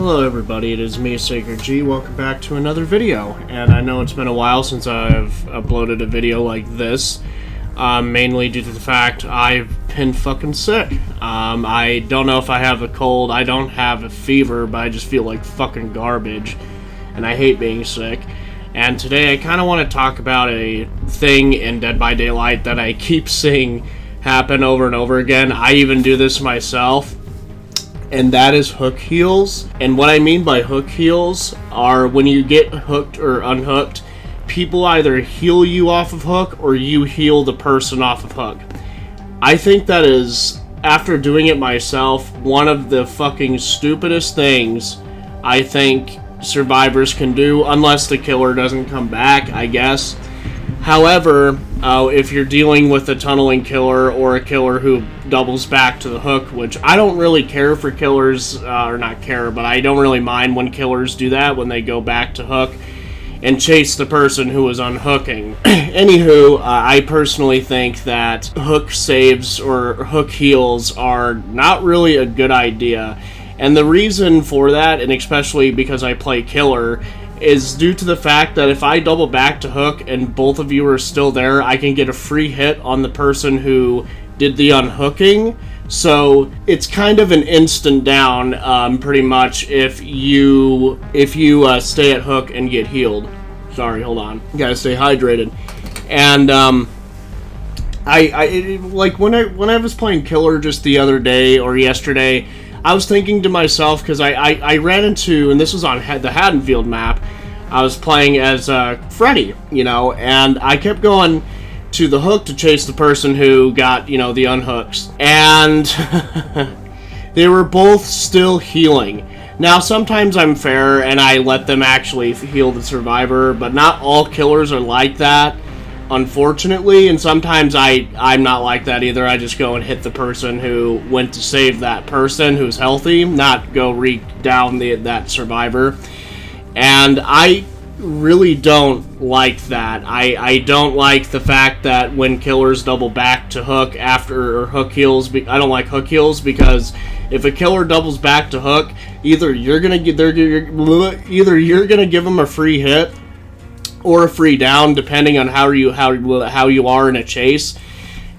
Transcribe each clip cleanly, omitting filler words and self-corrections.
Hello everybody, it is me, Sacred G. Welcome back to another video. And I know it's been a while since I've uploaded a video like this, mainly due to the fact I've been fucking sick. I don't know if I have a cold, I don't have a fever, but I just feel like fucking garbage, and I hate being sick. And today I kind of want to talk about a thing in Dead by Daylight that I keep seeing happen over and over again. I even do this myself. And that is hook heals. And what I mean by hook heals are when you get hooked or unhooked, people either heal you off of hook or you heal the person off of hook. I think that is, after doing it myself, one of the fucking stupidest things I think survivors can do, unless the killer doesn't come back, I guess. However, if you're dealing with a tunneling killer or a killer who doubles back to the hook, which I don't really care for killers, or not care, but I don't really mind when killers do that, when they go back to hook and chase the person who is unhooking. Anywho, I personally think that hook saves or hook heals are not really a good idea. And the reason for that, and especially because I play killer, is due to the fact that if I double back to hook and both of you are still there, I can get a free hit on the person who did the unhooking. So it's kind of an instant down, pretty much, if you stay at hook and get healed. Sorry, hold on. You gotta stay hydrated. And like when I was playing killer just the other day or yesterday, I was thinking to myself, because I ran into, and this was on the Haddonfield map, I was playing as Freddy, and I kept going to the hook to chase the person who got, the unhooks. And they were both still healing. Now, sometimes I'm fair and I let them actually heal the survivor, but not all killers are like that, unfortunately, and sometimes I'm not like that either. I just go and hit the person who went to save that person who's healthy, not go reek down that survivor. And I really don't like that. I don't like the fact that when killers double back to hook after hook heals. I don't like hook heals because if a killer doubles back to hook, either you're gonna give them a free hit or a free down, depending on how you are in a chase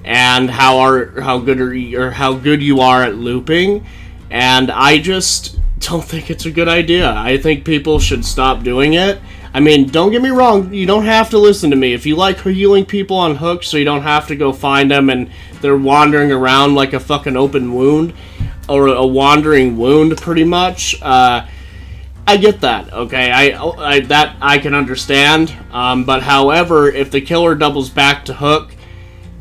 and how good you are at looping. And I just don't think it's a good idea. I think people should stop doing it. I mean, don't get me wrong, you don't have to listen to me. If you like healing people on hooks so you don't have to go find them and they're wandering around like a fucking open wound or a wandering wound, pretty much, I get that, okay? I can understand. But however, if the killer doubles back to hook,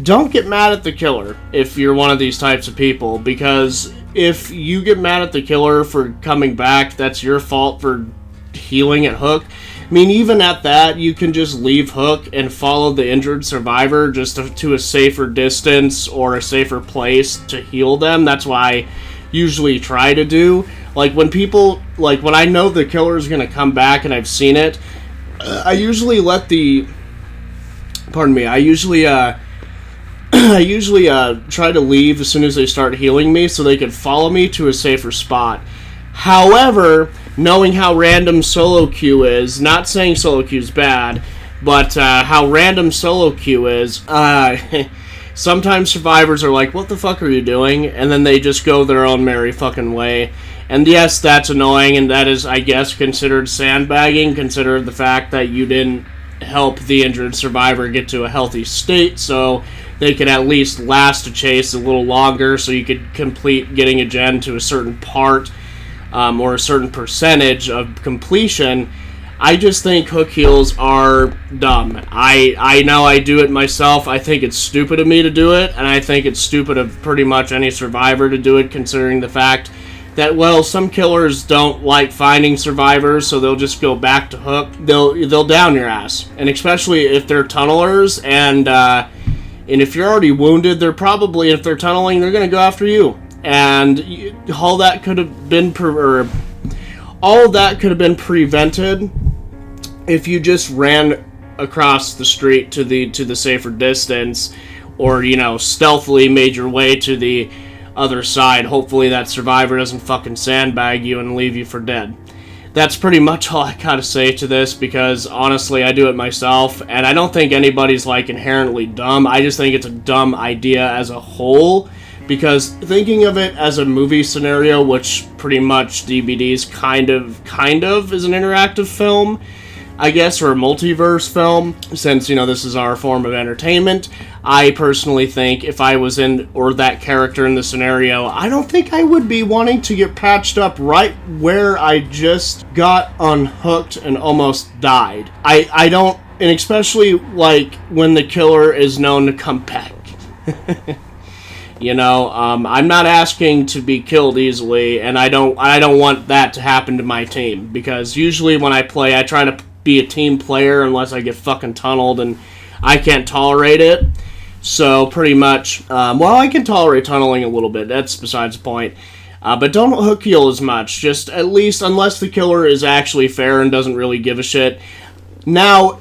don't get mad at the killer if you're one of these types of people, because if you get mad at the killer for coming back, that's your fault for healing at hook. I mean, even at that, you can just leave hook and follow the injured survivor just to a safer distance or a safer place to heal them. That's what I usually try to do. Like when I know the killer is going to come back and I've seen it, I usually try to leave as soon as they start healing me so they can follow me to a safer spot. However, knowing how random solo queue is, not saying solo queue is bad, but how random solo queue is, sometimes survivors are like, what the fuck are you doing? And then they just go their own merry fucking way. And yes, that's annoying, and that is, I guess, considered sandbagging, considered the fact that you didn't help the injured survivor get to a healthy state, so they could at least last a chase a little longer, so you could complete getting a gen to a certain part, or a certain percentage of completion. I just think hook heals are dumb. I know I do it myself. I think it's stupid of me to do it, and I think it's stupid of pretty much any survivor to do it, considering the fact that, well, some killers don't like finding survivors, so they'll just go back to hook. They'll down your ass, and especially if they're tunnelers, and if you're already wounded, they're probably, if they're tunneling, they're gonna go after you. And all that could have been prevented if you just ran across the street to the safer distance, or stealthily made your way to the other side. Hopefully that survivor doesn't fucking sandbag you and leave you for dead. That's pretty much all I gotta say to this, because honestly I do it myself, and I don't think anybody's like inherently dumb. I just think it's a dumb idea as a whole, because thinking of it as a movie scenario, which pretty much DBD's kind of is an interactive film, I guess, or a multiverse film, since, you know, this is our form of entertainment. I personally think if I was in, or that character in the scenario, I don't think I would be wanting to get patched up right where I just got unhooked and almost died. I don't, and especially, like, when the killer is known to come back. You know, I'm not asking to be killed easily, and I don't want that to happen to my team, because usually when I play, I try to be a team player unless I get fucking tunneled, and I can't tolerate it. So pretty much, well, I can tolerate tunneling a little bit, that's besides the point. But don't hook heal as much, just at least, unless the killer is actually fair and doesn't really give a shit. Now,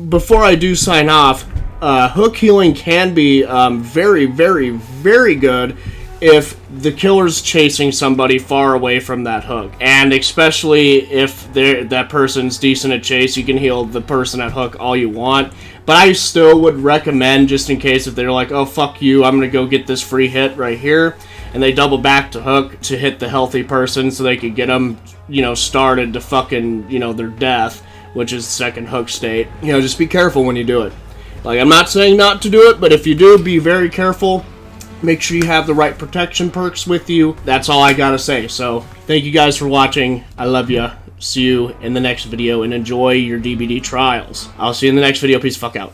before I do sign off, hook healing can be very, very, very good if the killer's chasing somebody far away from that hook. And especially if that person's decent at chase, you can heal the person at hook all you want. But I still would recommend, just in case if they're like, oh, fuck you, I'm going to go get this free hit right here, and they double back to hook to hit the healthy person so they could get them, you know, started to fucking, you know, their death, which is second hook state. You know, just be careful when you do it. Like, I'm not saying not to do it, but if you do, be very careful. Make sure you have the right protection perks with you. That's all I gotta say. So, thank you guys for watching. I love ya. See you in the next video, and enjoy your DBD trials. I'll see you in the next video. Peace the fuck out.